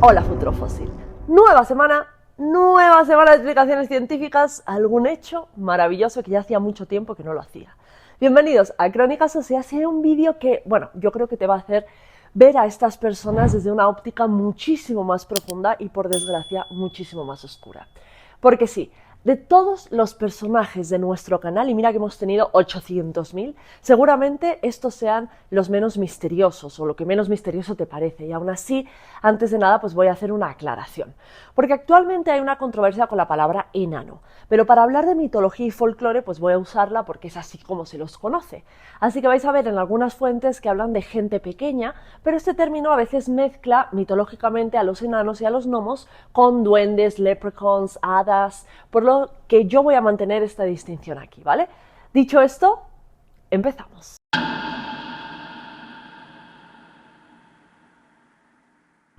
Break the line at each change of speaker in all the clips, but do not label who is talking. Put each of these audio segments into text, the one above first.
Hola Futuro Fósil. Nueva semana de explicaciones científicas, algún hecho maravilloso que ya hacía mucho tiempo que no lo hacía. Bienvenidos a Crónicas Óseas y un vídeo que, yo creo que te va a hacer ver a estas personas desde una óptica muchísimo más profunda y, por desgracia, muchísimo más oscura. Porque sí, de todos los personajes de nuestro canal, y mira que hemos tenido 800.000, seguramente estos sean los menos misteriosos o lo que menos misterioso te parece. Y aún así, antes de nada, pues voy a hacer una aclaración. Porque actualmente hay una controversia con la palabra enano. Pero para hablar de mitología y folclore, pues voy a usarla porque es así como se los conoce. Así que vais a ver en algunas fuentes que hablan de gente pequeña, pero este término a veces mezcla mitológicamente a los enanos y a los gnomos con duendes, leprechauns, hadas, por lo que yo voy a mantener esta distinción aquí, ¿vale? Dicho esto, empezamos.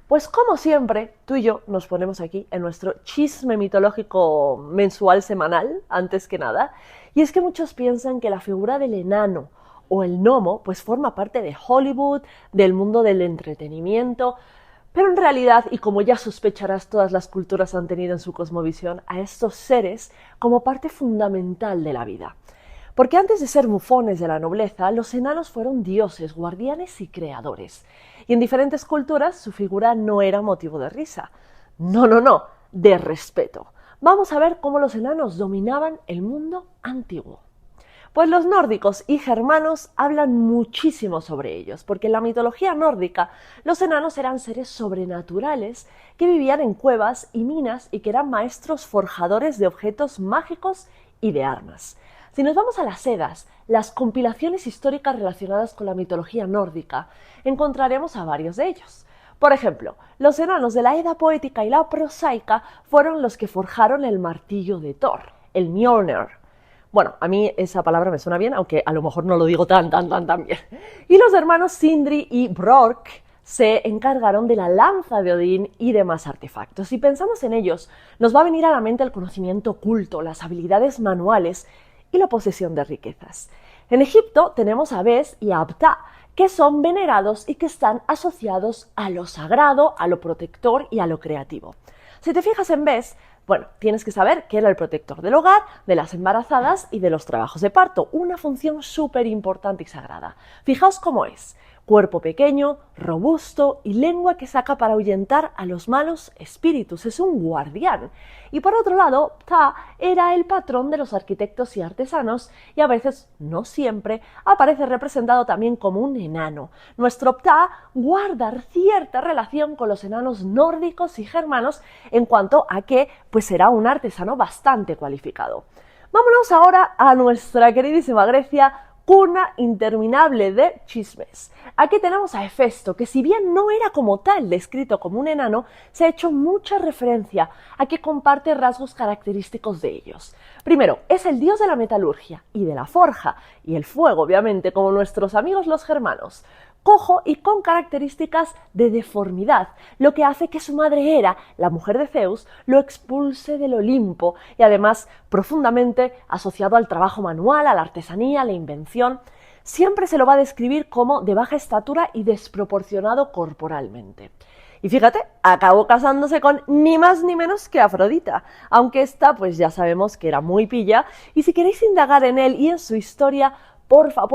Pues como siempre, tú y yo nos ponemos aquí en nuestro chisme mitológico mensual semanal, antes que nada, y es que muchos piensan que la figura del enano o el gnomo pues forma parte de Hollywood, del mundo del entretenimiento, pero en realidad, y como ya sospecharás, todas las culturas han tenido en su cosmovisión a estos seres como parte fundamental de la vida. Porque antes de ser bufones de la nobleza, los enanos fueron dioses, guardianes y creadores. Y en diferentes culturas su figura no era motivo de risa. No, de respeto. Vamos a ver cómo los enanos dominaban el mundo antiguo. Pues los nórdicos y germanos hablan muchísimo sobre ellos, porque en la mitología nórdica los enanos eran seres sobrenaturales que vivían en cuevas y minas y que eran maestros forjadores de objetos mágicos y de armas. Si nos vamos a las Edas, las compilaciones históricas relacionadas con la mitología nórdica, encontraremos a varios de ellos. Por ejemplo, los enanos de la Edda poética y la prosaica fueron los que forjaron el martillo de Thor, el Mjolnir. Bueno, a mí esa palabra me suena bien, aunque a lo mejor no lo digo tan bien. Y los hermanos Sindri y Brok se encargaron de la lanza de Odín y demás artefactos. Si pensamos en ellos, nos va a venir a la mente el conocimiento oculto, las habilidades manuales y la posesión de riquezas. En Egipto tenemos a Bes y a Ptah, que son venerados y que están asociados a lo sagrado, a lo protector y a lo creativo. Si te fijas en Bes, tienes que saber que era el protector del hogar, de las embarazadas y de los trabajos de parto, una función súper importante y sagrada. Fijaos cómo es. Cuerpo pequeño, robusto y lengua que saca para ahuyentar a los malos espíritus. Es un guardián. Y por otro lado, Ptah era el patrón de los arquitectos y artesanos y a veces, no siempre, aparece representado también como un enano. Nuestro Ptah guarda cierta relación con los enanos nórdicos y germanos en cuanto a que será un artesano bastante cualificado. Vámonos ahora a nuestra queridísima Grecia, cuna interminable de chismes. Aquí tenemos a Hefesto, que si bien no era como tal descrito como un enano, se ha hecho mucha referencia a que comparte rasgos característicos de ellos. Primero, es el dios de la metalurgia y de la forja, y el fuego, obviamente, como nuestros amigos los germanos. Cojo y con características de deformidad, lo que hace que su madre Hera, la mujer de Zeus, lo expulse del Olimpo y además profundamente asociado al trabajo manual, a la artesanía, a la invención. Siempre se lo va a describir como de baja estatura y desproporcionado corporalmente. Y fíjate, acabó casándose con ni más ni menos que Afrodita, aunque esta ya sabemos que era muy pilla, y si queréis indagar en él y en su historia, porfa,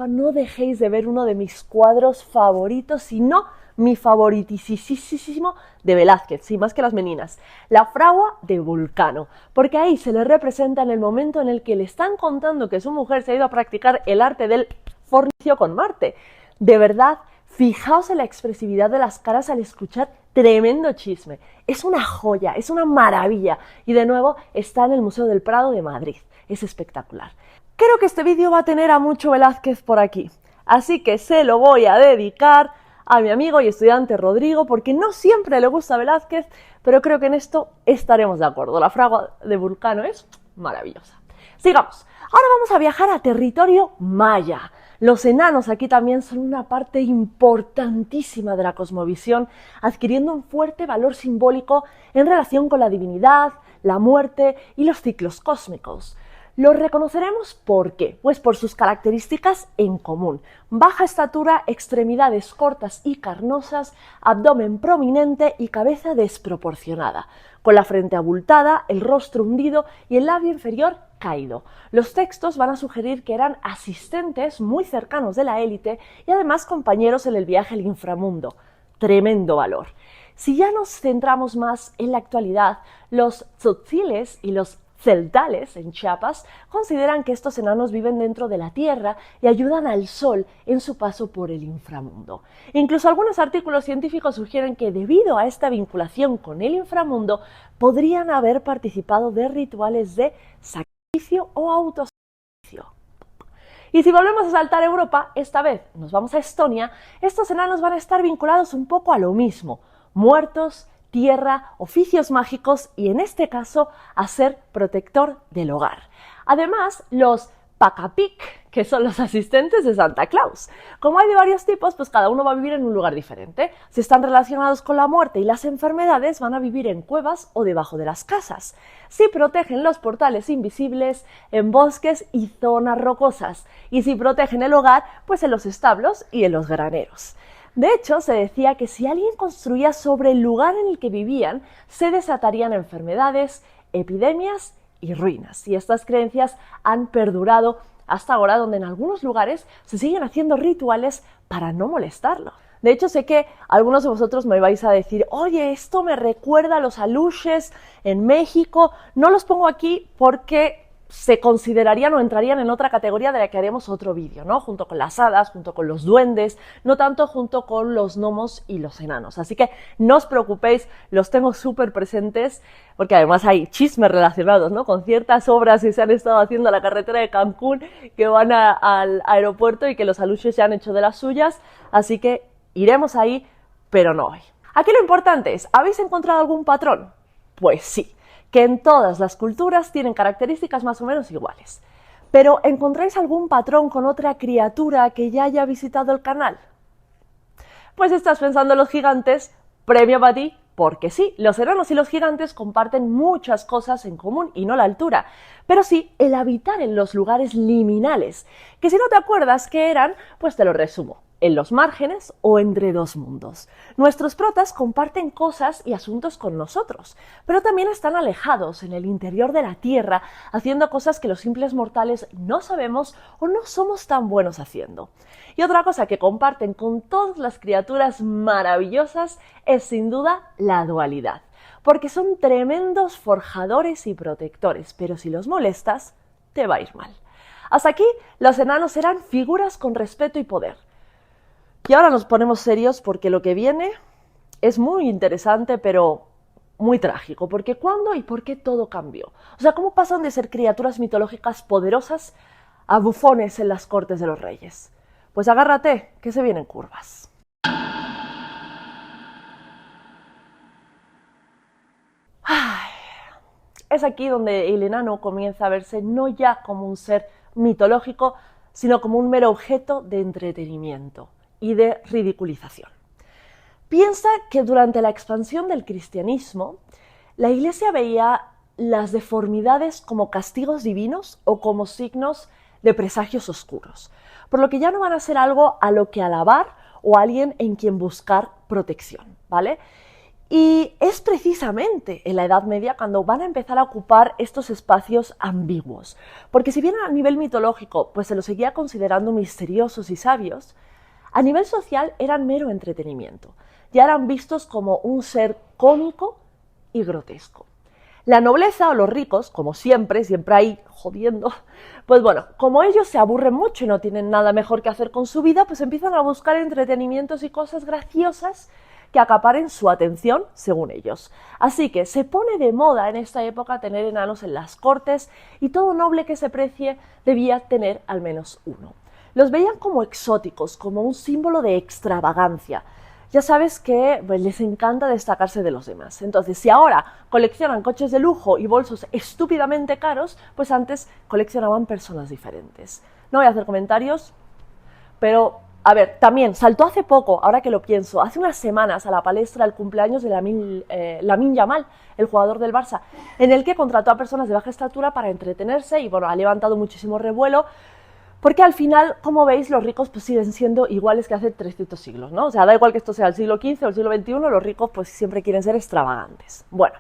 no dejéis de ver uno de mis cuadros favoritos, sino mi favoritísimo de Velázquez, sí, más que las meninas, la fragua de Vulcano, porque ahí se le representa en el momento en el que le están contando que su mujer se ha ido a practicar el arte del fornicio con Marte. De verdad, fijaos en la expresividad de las caras al escuchar tremendo chisme. Es una joya, es una maravilla, y de nuevo está en el Museo del Prado de Madrid. Es espectacular. Creo que este vídeo va a tener a mucho Velázquez por aquí, así que se lo voy a dedicar a mi amigo y estudiante Rodrigo, porque no siempre le gusta Velázquez, pero creo que en esto estaremos de acuerdo. La fragua de Vulcano es maravillosa. Sigamos. Ahora vamos a viajar a territorio maya. Los enanos aquí también son una parte importantísima de la cosmovisión, adquiriendo un fuerte valor simbólico en relación con la divinidad, la muerte y los ciclos cósmicos. Los reconoceremos ¿por qué? Pues por sus características en común. Baja estatura, extremidades cortas y carnosas, abdomen prominente y cabeza desproporcionada, con la frente abultada, el rostro hundido y el labio inferior caído. Los textos van a sugerir que eran asistentes muy cercanos de la élite y además compañeros en el viaje al inframundo. Tremendo valor. Si ya nos centramos más en la actualidad, los tzotziles y los celtales en Chiapas consideran que estos enanos viven dentro de la tierra y ayudan al sol en su paso por el inframundo. Incluso algunos artículos científicos sugieren que debido a esta vinculación con el inframundo podrían haber participado de rituales de sacrificio o autosacrificio. Y si volvemos a saltar a Europa, esta vez nos vamos a Estonia, estos enanos van a estar vinculados un poco a lo mismo: muertos, tierra, oficios mágicos y en este caso a ser protector del hogar. Además, los Pacapik, que son los asistentes de Santa Claus. Como hay de varios tipos, pues cada uno va a vivir en un lugar diferente. Si están relacionados con la muerte y las enfermedades, van a vivir en cuevas o debajo de las casas. Si protegen los portales invisibles, en bosques y zonas rocosas. Y si protegen el hogar, pues en los establos y en los graneros. De hecho, se decía que si alguien construía sobre el lugar en el que vivían, se desatarían enfermedades, epidemias y ruinas. Y estas creencias han perdurado hasta ahora, donde en algunos lugares se siguen haciendo rituales para no molestarlo. De hecho, sé que algunos de vosotros me vais a decir: oye, esto me recuerda a los aluches en México. No los pongo aquí porque se considerarían o entrarían en otra categoría de la que haremos otro vídeo, ¿no? Junto con las hadas, junto con los duendes, no tanto junto con los gnomos y los enanos. Así que no os preocupéis, los tengo súper presentes, porque además hay chismes relacionados, ¿no? Con ciertas obras que se han estado haciendo a la carretera de Cancún, que van al aeropuerto y que los aluches ya han hecho de las suyas, así que iremos ahí, pero no hoy. Aquí lo importante es: ¿habéis encontrado algún patrón? Pues sí, que en todas las culturas tienen características más o menos iguales. Pero ¿encontráis algún patrón con otra criatura que ya haya visitado el canal? Pues estás pensando en los gigantes, premio para ti, porque sí, los enanos y los gigantes comparten muchas cosas en común y no la altura, pero sí el habitar en los lugares liminales, que si no te acuerdas qué eran, pues te lo resumo: en los márgenes o entre dos mundos. Nuestros protas comparten cosas y asuntos con nosotros, pero también están alejados en el interior de la Tierra, haciendo cosas que los simples mortales no sabemos o no somos tan buenos haciendo. Y otra cosa que comparten con todas las criaturas maravillosas es sin duda la dualidad, porque son tremendos forjadores y protectores, pero si los molestas, te va a ir mal. Hasta aquí, los enanos eran figuras con respeto y poder. Y ahora nos ponemos serios porque lo que viene es muy interesante, pero muy trágico. Porque ¿cuándo y por qué todo cambió? O sea, ¿cómo pasan de ser criaturas mitológicas poderosas a bufones en las cortes de los reyes? Pues agárrate, que se vienen curvas. Ay, es aquí donde el enano comienza a verse no ya como un ser mitológico, sino como un mero objeto de entretenimiento y de ridiculización. Piensa que durante la expansión del cristianismo, la Iglesia veía las deformidades como castigos divinos o como signos de presagios oscuros, por lo que ya no van a ser algo a lo que alabar o alguien en quien buscar protección, ¿vale? Y es precisamente en la Edad Media cuando van a empezar a ocupar estos espacios ambiguos, porque si bien a nivel mitológico pues se los seguía considerando misteriosos y sabios, a nivel social eran mero entretenimiento, ya eran vistos como un ser cómico y grotesco. La nobleza o los ricos, como siempre hay jodiendo, pues bueno, como ellos se aburren mucho y no tienen nada mejor que hacer con su vida, pues empiezan a buscar entretenimientos y cosas graciosas que acaparen su atención, según ellos. Así que se pone de moda en esta época tener enanos en las cortes y todo noble que se precie debía tener al menos uno. Los veían como exóticos, como un símbolo de extravagancia. Ya sabes que pues, les encanta destacarse de los demás. Entonces, si ahora coleccionan coches de lujo y bolsos estúpidamente caros, pues antes coleccionaban personas diferentes. No voy a hacer comentarios, pero A ver, también saltó hace poco, ahora que lo pienso, hace unas semanas a la palestra el cumpleaños de Lamine Yamal, el jugador del Barça, en el que contrató a personas de baja estatura para entretenerse y bueno, ha levantado muchísimo revuelo, porque al final, como veis, los ricos pues siguen siendo iguales que hace 300 siglos, ¿no? O sea, da igual que esto sea el siglo XV o el siglo XXI, los ricos pues siempre quieren ser extravagantes. Bueno,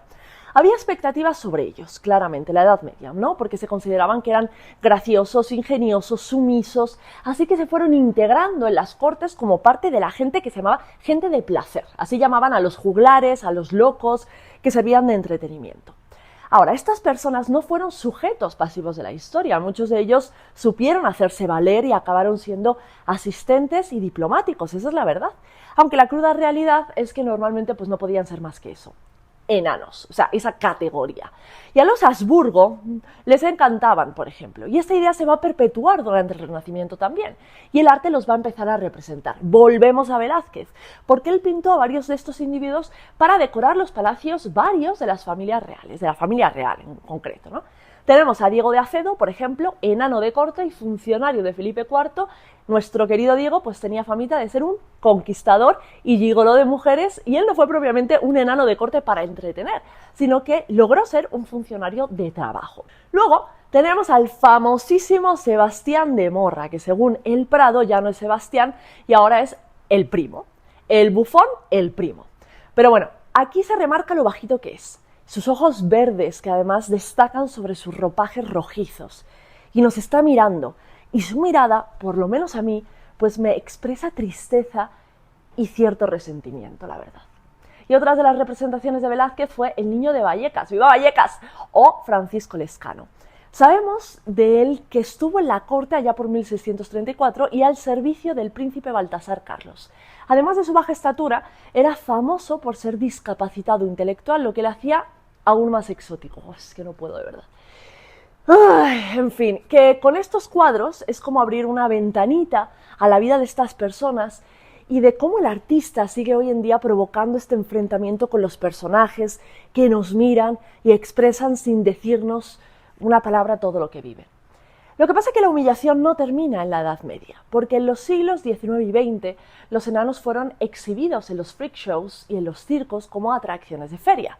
había expectativas sobre ellos, claramente, la Edad Media, ¿no? Porque se consideraban que eran graciosos, ingeniosos, sumisos, así que se fueron integrando en las cortes como parte de la gente que se llamaba gente de placer. Así llamaban a los juglares, a los locos, que servían de entretenimiento. Ahora, estas personas no fueron sujetos pasivos de la historia, muchos de ellos supieron hacerse valer y acabaron siendo asistentes y diplomáticos, esa es la verdad. Aunque la cruda realidad es que normalmente pues, no podían ser más que eso. Enanos, o sea, esa categoría. Y a los Habsburgo les encantaban, por ejemplo, y esta idea se va a perpetuar durante el Renacimiento también, y el arte los va a empezar a representar. Volvemos a Velázquez, porque él pintó a varios de estos individuos para decorar los palacios varios de las familias reales, de la familia real en concreto, ¿no? Tenemos a Diego de Acedo, por ejemplo, enano de corte y funcionario de Felipe IV. Nuestro querido Diego pues tenía famita de ser un conquistador y gigoló de mujeres, y él no fue propiamente un enano de corte para entretener, sino que logró ser un funcionario de trabajo. Luego tenemos al famosísimo Sebastián de Morra, que según El Prado ya no es Sebastián y ahora es el primo. El bufón, el primo. Pero bueno, aquí se remarca lo bajito que es. Sus ojos verdes, que además destacan sobre sus ropajes rojizos, y nos está mirando, y su mirada, por lo menos a mí, pues me expresa tristeza y cierto resentimiento, la verdad. Y otra de las representaciones de Velázquez fue el niño de Vallecas, ¡viva Vallecas!, o Francisco Lescano. Sabemos de él que estuvo en la corte allá por 1634 y al servicio del príncipe Baltasar Carlos. Además de su baja estatura, era famoso por ser discapacitado intelectual, lo que le hacía aún más exótico. Es que no puedo, de verdad. Ay, en fin, que con estos cuadros es como abrir una ventanita a la vida de estas personas y de cómo el artista sigue hoy en día provocando este enfrentamiento con los personajes que nos miran y expresan sin decirnos una palabra todo lo que viven. Lo que pasa es que la humillación no termina en la Edad Media, porque en los siglos XIX y XX los enanos fueron exhibidos en los freak shows y en los circos como atracciones de feria.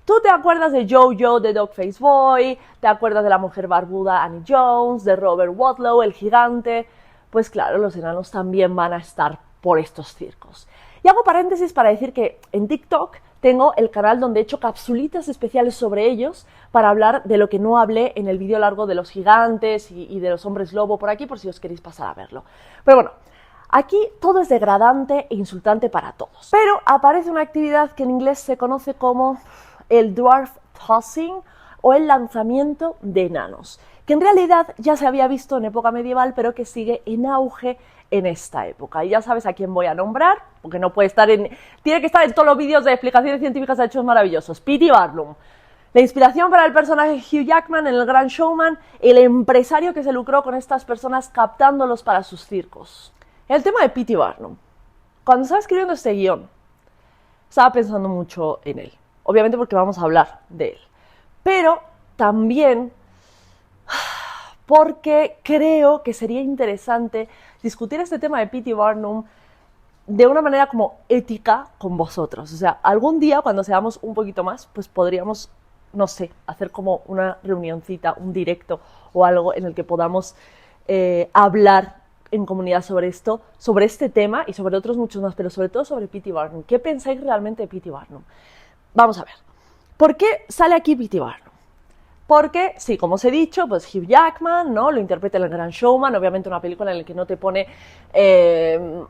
Tú te acuerdas de Jojo, de Dogface Boy, te acuerdas de la mujer barbuda Annie Jones, de Robert Wadlow, el gigante. Pues claro, los enanos también van a estar por estos circos. Y hago paréntesis para decir que en TikTok tengo el canal donde he hecho capsulitas especiales sobre ellos para hablar de lo que no hablé en el vídeo largo de los gigantes y de los hombres lobo por aquí, por si os queréis pasar a verlo. Pero bueno, aquí todo es degradante e insultante para todos. Pero aparece una actividad que en inglés se conoce como el dwarf tossing o el lanzamiento de enanos, que en realidad ya se había visto en época medieval, pero que sigue en auge en esta época. Y ya sabes a quién voy a nombrar, porque no puede estar tiene que estar en todos los vídeos de explicaciones científicas de hechos maravillosos. P.T. Barnum. La inspiración para el personaje Hugh Jackman en El Gran Showman, el empresario que se lucró con estas personas captándolos para sus circos. El tema de P.T. Barnum. Cuando estaba escribiendo este guión, estaba pensando mucho en él. Obviamente porque vamos a hablar de él. Pero también porque creo que sería interesante discutir este tema de P.T. Barnum de una manera como ética con vosotros. O sea, algún día cuando seamos un poquito más, pues podríamos, no sé, hacer como una reunioncita, un directo o algo en el que podamos hablar en comunidad sobre esto, sobre este tema y sobre otros muchos más, pero sobre todo sobre P.T. Barnum. ¿Qué pensáis realmente de P.T. Barnum? Vamos a ver. ¿Por qué sale aquí P.T. Barnum? Porque, sí, como os he dicho, pues Hugh Jackman, ¿no? Lo interpreta en El Gran Showman, obviamente una película en la que no te pone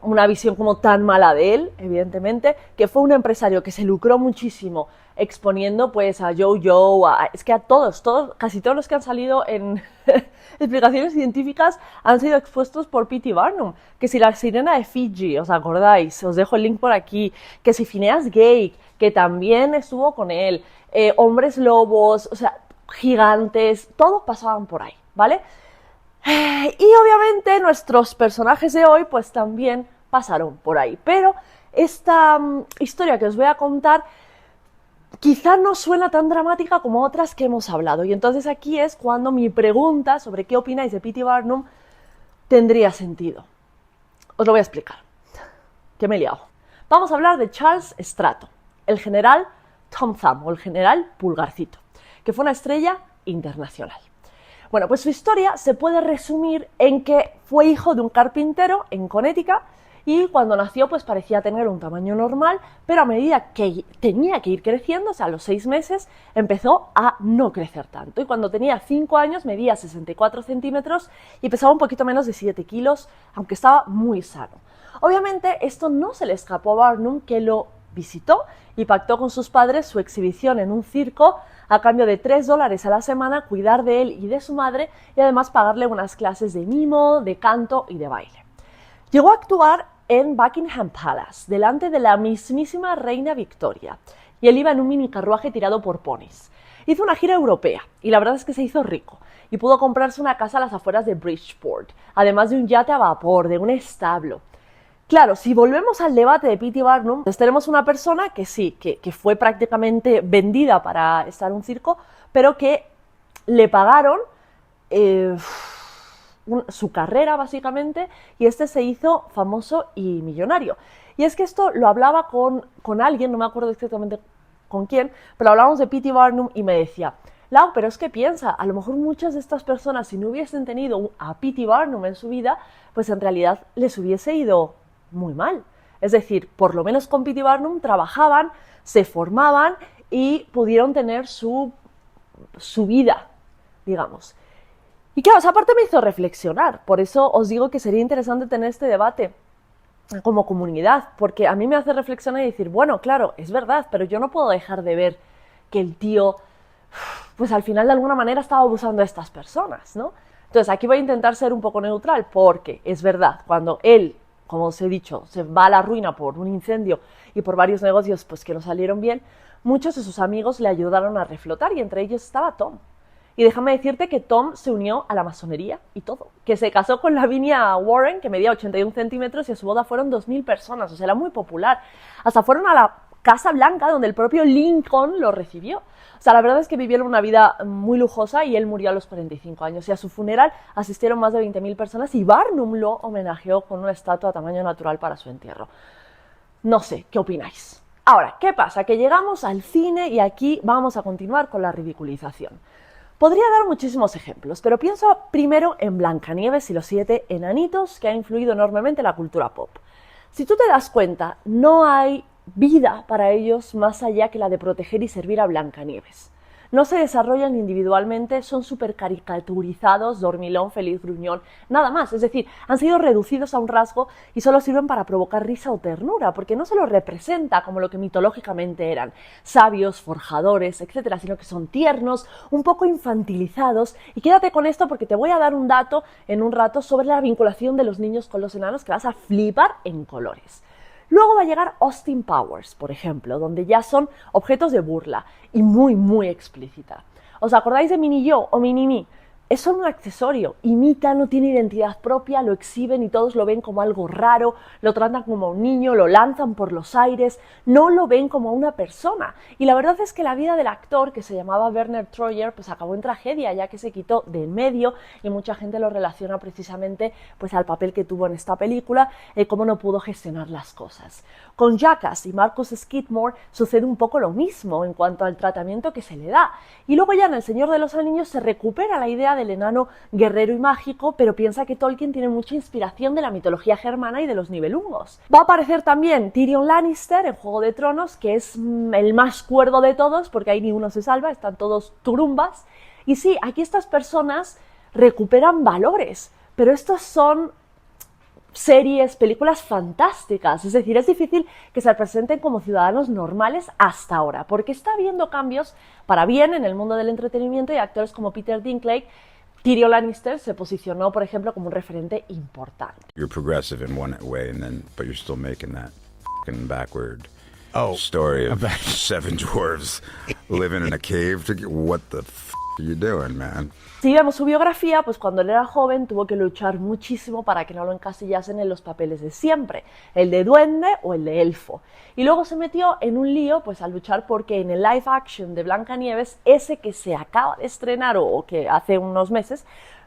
una visión como tan mala de él, evidentemente, que fue un empresario que se lucró muchísimo exponiendo pues a Jojo, es que a todos, casi todos los que han salido en explicaciones científicas han sido expuestos por P.T. Barnum. Que si la sirena de Fiji, ¿os acordáis? Os dejo el link por aquí. Que si Phineas Gage, que también estuvo con él, hombres lobos, o sea, gigantes, todos pasaban por ahí, ¿vale? Y obviamente nuestros personajes de hoy pues también pasaron por ahí, pero esta historia que os voy a contar quizá no suena tan dramática como otras que hemos hablado, y entonces aquí es cuando mi pregunta sobre qué opináis de P.T. Barnum tendría sentido. Os lo voy a explicar, que me he liado. Vamos a hablar de Charles Stratton, el general Tom Thumb o el general Pulgarcito, que fue una estrella internacional. Bueno, pues su historia se puede resumir en que fue hijo de un carpintero en Connecticut y cuando nació pues parecía tener un tamaño normal, pero a medida que tenía que ir creciendo, o sea, a los 6 meses, empezó a no crecer tanto. Y cuando tenía 5 años medía 64 centímetros y pesaba un poquito menos de 7 kilos, aunque estaba muy sano. Obviamente esto no se le escapó a Barnum, que lo visitó y pactó con sus padres su exhibición en un circo a cambio de $3 a la semana, cuidar de él y de su madre y además pagarle unas clases de mimo, de canto y de baile. Llegó a actuar en Buckingham Palace, delante de la mismísima reina Victoria, y él iba en un mini carruaje tirado por ponis. Hizo una gira europea y la verdad es que se hizo rico y pudo comprarse una casa a las afueras de Bridgeport, además de un yate a vapor, de un establo. Claro, si volvemos al debate de P.T. Barnum, pues tenemos una persona que sí, que fue prácticamente vendida para estar en un circo, pero que le pagaron su carrera básicamente y este se hizo famoso y millonario. Y es que esto lo hablaba con alguien, no me acuerdo exactamente con quién, pero hablábamos de P.T. Barnum y me decía: Lau, pero es que piensa, a lo mejor muchas de estas personas, si no hubiesen tenido a P.T. Barnum en su vida, pues en realidad les hubiese ido muy mal. Es decir, por lo menos con P.T. Barnum trabajaban, se formaban y pudieron tener su vida, digamos. Y claro, esa parte me hizo reflexionar, por eso os digo que sería interesante tener este debate como comunidad, porque a mí me hace reflexionar y decir, bueno, claro, es verdad, pero yo no puedo dejar de ver que el tío, pues al final de alguna manera estaba abusando de estas personas, ¿no? Entonces aquí voy a intentar ser un poco neutral, porque es verdad, cuando él, como os he dicho, se va a la ruina por un incendio y por varios negocios pues que no salieron bien, muchos de sus amigos le ayudaron a reflotar y entre ellos estaba Tom. Y déjame decirte que Tom se unió a la masonería y todo, que se casó con Lavinia Warren, que medía 81 centímetros y a su boda fueron 2.000 personas, o sea, era muy popular. Hasta fueron a la Casa Blanca, donde el propio Lincoln lo recibió. O sea, la verdad es que vivieron una vida muy lujosa y él murió a los 45 años. Y a su funeral asistieron más de 20.000 personas y Barnum lo homenajeó con una estatua a tamaño natural para su entierro. No sé, ¿qué opináis? Ahora, ¿qué pasa? Que llegamos al cine y aquí vamos a continuar con la ridiculización. Podría dar muchísimos ejemplos, pero pienso primero en Blancanieves y los 7 enanitos, que ha influido enormemente en la cultura pop. Si tú te das cuenta, no hay vida para ellos más allá que la de proteger y servir a Blancanieves. No se desarrollan individualmente, son súper caricaturizados, dormilón, feliz, gruñón, nada más. Es decir, han sido reducidos a un rasgo y solo sirven para provocar risa o ternura, porque no se los representa como lo que mitológicamente eran, sabios, forjadores, etcétera, sino que son tiernos, un poco infantilizados. Y quédate con esto porque te voy a dar un dato en un rato sobre la vinculación de los niños con los enanos que vas a flipar en colores. Luego va a llegar Austin Powers, por ejemplo, donde ya son objetos de burla y muy, muy explícita. ¿Os acordáis de Mini Yo o Mini Me? Es solo un accesorio, imita, no tiene identidad propia, lo exhiben y todos lo ven como algo raro, lo tratan como un niño, lo lanzan por los aires, no lo ven como una persona. Y la verdad es que la vida del actor, que se llamaba Werner Troyer, pues acabó en tragedia, ya que se quitó de en medio y mucha gente lo relaciona precisamente pues al papel que tuvo en esta película, cómo no pudo gestionar las cosas. Con Jackass y Marcus Skidmore sucede un poco lo mismo en cuanto al tratamiento que se le da. Y luego ya en El Señor de los Anillos se recupera la idea del enano guerrero y mágico, pero piensa que Tolkien tiene mucha inspiración de la mitología germana y de los Nibelungos. Va a aparecer también Tyrion Lannister en Juego de Tronos, que es el más cuerdo de todos, porque ahí ni uno se salva, están todos turumbas. Y sí, aquí estas personas recuperan valores, pero estos son series, películas fantásticas, es decir, es difícil que se presenten como ciudadanos normales hasta ahora, porque está habiendo cambios para bien en el mundo del entretenimiento y actores como Peter Dinklage. Tyrion Lannister se posicionó, por ejemplo, como un referente importante.
You're progressive in one way, but you're still making that fucking backward story of 7 dwarves living in a cave. What the are you doing, man?
Si vemos su biografía, pues cuando él era joven tuvo que luchar muchísimo para que no lo encasillasen en los papeles de siempre, el de duende o el de elfo. Y luego se metió en un lío pues al luchar porque en el live action de Blancanieves, ese que se acaba de estrenar o que hace unos meses,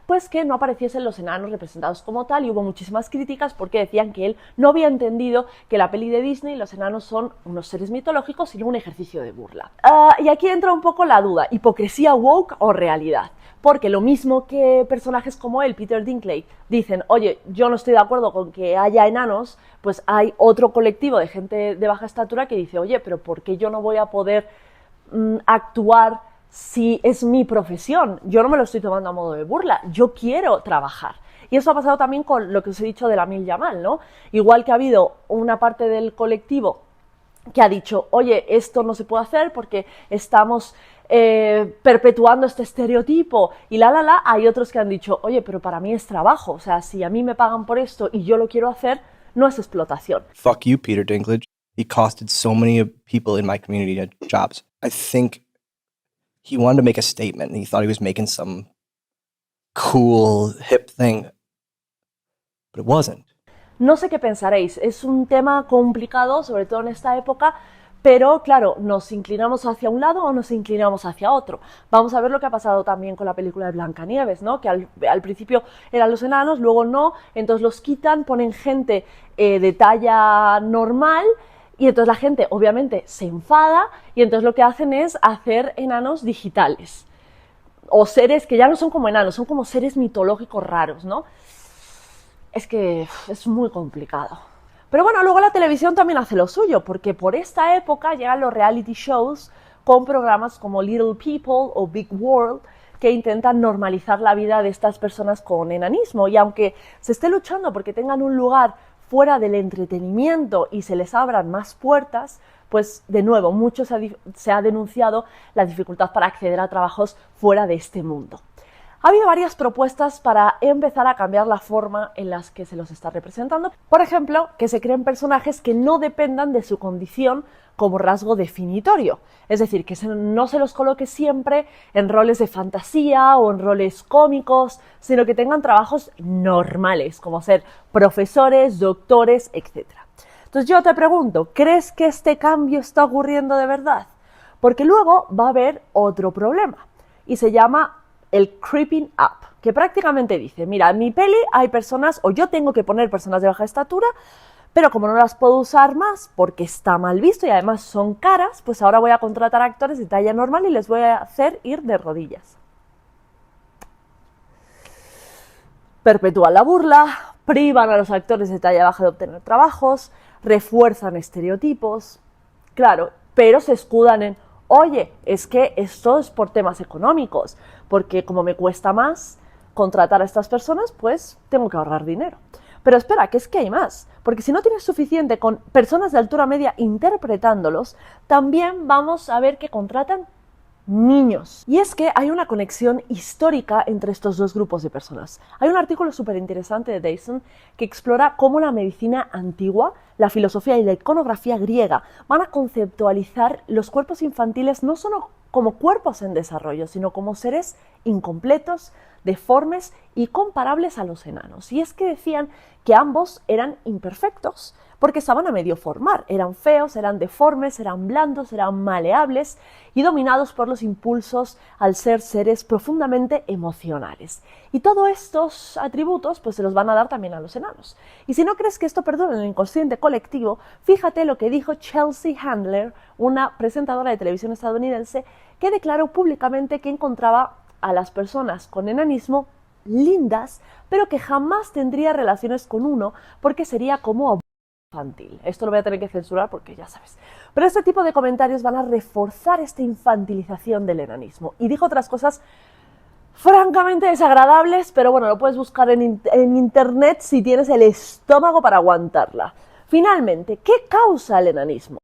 pues que no apareciesen los enanos representados como tal, y hubo muchísimas críticas porque decían que él no había entendido que la peli de Disney los enanos son unos seres mitológicos, sino un ejercicio de burla. Y aquí entra un poco la duda, hipocresía woke o realidad. Porque lo mismo que personajes como él, Peter Dinklage, dicen, oye, yo no estoy de acuerdo con que haya enanos, pues hay otro colectivo de gente de baja estatura que dice, oye, pero ¿por qué yo no voy a poder actuar si es mi profesión? Yo no me lo estoy tomando a modo de burla, yo quiero trabajar. Y eso ha pasado también con lo que os he dicho de Lamine Yamal, ¿no? Igual que ha habido una parte del colectivo que ha dicho, oye, esto no se puede hacer porque estamos perpetuando este estereotipo y hay otros que han dicho, oye, pero para mí es trabajo, o sea, si a mí me pagan por esto y yo lo quiero hacer, no es explotación.
Fuck you, Peter Dinklage. He costed so many people in my community jobs. I think he wanted to make a statement and he thought he was making some cool, hip thing, but it wasn't.
No sé qué pensaréis, es un tema complicado, sobre todo en esta época, pero claro, ¿nos inclinamos hacia un lado o nos inclinamos hacia otro? Vamos a ver lo que ha pasado también con la película de Blancanieves, ¿no? Que al principio eran los enanos, luego no, entonces los quitan, ponen gente de talla normal, y entonces la gente obviamente se enfada, y entonces lo que hacen es hacer enanos digitales, o seres que ya no son como enanos, son como seres mitológicos raros, ¿no? Es que es muy complicado. Pero bueno, luego la televisión también hace lo suyo, porque por esta época llegan los reality shows con programas como Little People o Big World, que intentan normalizar la vida de estas personas con enanismo. Y aunque se esté luchando porque tengan un lugar fuera del entretenimiento y se les abran más puertas, pues de nuevo, mucho se ha denunciado la dificultad para acceder a trabajos fuera de este mundo. Ha habido varias propuestas para empezar a cambiar la forma en la que se los está representando. Por ejemplo, que se creen personajes que no dependan de su condición como rasgo definitorio. Es decir, que no se los coloque siempre en roles de fantasía o en roles cómicos, sino que tengan trabajos normales, como ser profesores, doctores, etc. Entonces yo te pregunto, ¿crees que este cambio está ocurriendo de verdad? Porque luego va a haber otro problema, y se llama el creeping up, que prácticamente dice, mira, en mi peli hay personas, o yo tengo que poner personas de baja estatura, pero como no las puedo usar más porque está mal visto y además son caras, pues ahora voy a contratar actores de talla normal y les voy a hacer ir de rodillas. Perpetúan la burla, privan a los actores de talla baja de obtener trabajos, refuerzan estereotipos, claro, pero se escudan en, oye, es que esto es por temas económicos, porque como me cuesta más contratar a estas personas, pues tengo que ahorrar dinero. Pero espera, que es que hay más, porque si no tienes suficiente con personas de altura media interpretándolos, también vamos a ver que contratan niños. Y es que hay una conexión histórica entre estos dos grupos de personas. Hay un artículo súper interesante de Dyson que explora cómo la medicina antigua, la filosofía y la iconografía griega van a conceptualizar los cuerpos infantiles no solo como cuerpos en desarrollo, sino como seres incompletos, deformes y comparables a los enanos. Y es que decían que ambos eran imperfectos, porque estaban a medio formar, eran feos, eran deformes, eran blandos, eran maleables y dominados por los impulsos al ser seres profundamente emocionales. Y todos estos atributos pues se los van a dar también a los enanos. Y si no crees que esto perdura en el inconsciente colectivo, fíjate lo que dijo Chelsea Handler, una presentadora de televisión estadounidense, que declaró públicamente que encontraba a las personas con enanismo lindas, pero que jamás tendría relaciones con uno porque sería como infantil. Esto lo voy a tener que censurar porque ya sabes. Pero este tipo de comentarios van a reforzar esta infantilización del enanismo. Y dijo otras cosas francamente desagradables, pero bueno, lo puedes buscar en internet si tienes el estómago para aguantarla. Finalmente, ¿qué causa el enanismo?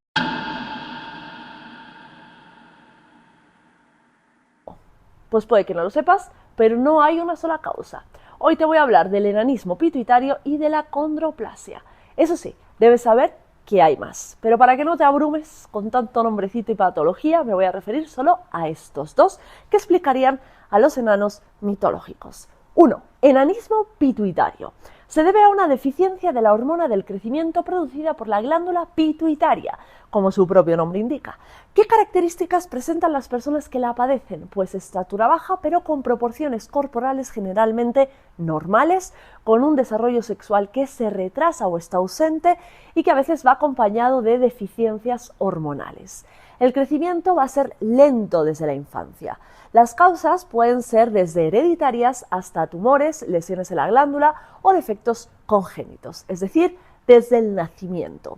Pues puede que no lo sepas, pero no hay una sola causa. Hoy te voy a hablar del enanismo pituitario y de la condroplasia. Eso sí, debes saber que hay más. Pero para que no te abrumes con tanto nombrecito y patología, me voy a referir solo a estos dos que explicarían a los enanos mitológicos. 1. Enanismo pituitario. Se debe a una deficiencia de la hormona del crecimiento producida por la glándula pituitaria, como su propio nombre indica. ¿Qué características presentan las personas que la padecen? Pues estatura baja, pero con proporciones corporales generalmente normales, con un desarrollo sexual que se retrasa o está ausente y que a veces va acompañado de deficiencias hormonales. El crecimiento va a ser lento desde la infancia. Las causas pueden ser desde hereditarias hasta tumores, lesiones en la glándula o defectos congénitos, es decir, desde el nacimiento.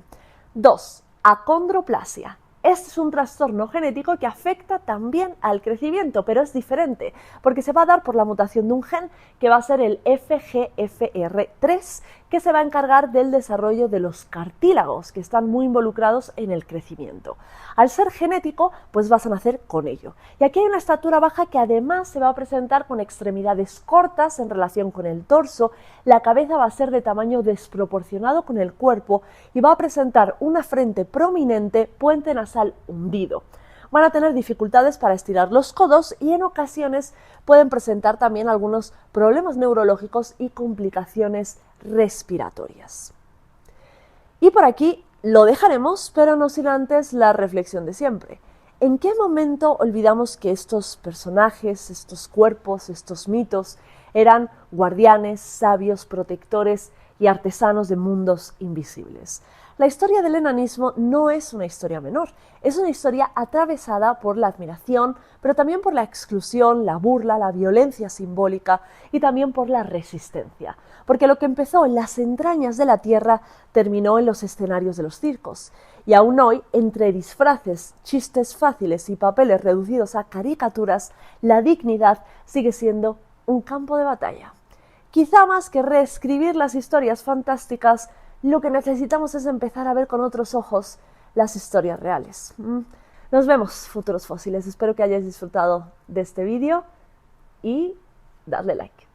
2. Acondroplasia. Este es un trastorno genético que afecta también al crecimiento, pero es diferente, porque se va a dar por la mutación de un gen que va a ser el FGFR3, que se va a encargar del desarrollo de los cartílagos, que están muy involucrados en el crecimiento. Al ser genético, pues vas a nacer con ello. Y aquí hay una estatura baja que además se va a presentar con extremidades cortas en relación con el torso, la cabeza va a ser de tamaño desproporcionado con el cuerpo y va a presentar una frente prominente, puente nasal hundido. Van a tener dificultades para estirar los codos y en ocasiones pueden presentar también algunos problemas neurológicos y complicaciones respiratorias. Y por aquí lo dejaremos, pero no sin antes la reflexión de siempre. ¿En qué momento olvidamos que estos personajes, estos cuerpos, estos mitos eran guardianes, sabios, protectores y artesanos de mundos invisibles? La historia del enanismo no es una historia menor, es una historia atravesada por la admiración, pero también por la exclusión, la burla, la violencia simbólica y también por la resistencia. Porque lo que empezó en las entrañas de la tierra terminó en los escenarios de los circos. Y aún hoy, entre disfraces, chistes fáciles y papeles reducidos a caricaturas, la dignidad sigue siendo un campo de batalla. Quizá más que reescribir las historias fantásticas, lo que necesitamos es empezar a ver con otros ojos las historias reales. Nos vemos, futuros fósiles. Espero que hayáis disfrutado de este vídeo y dadle like.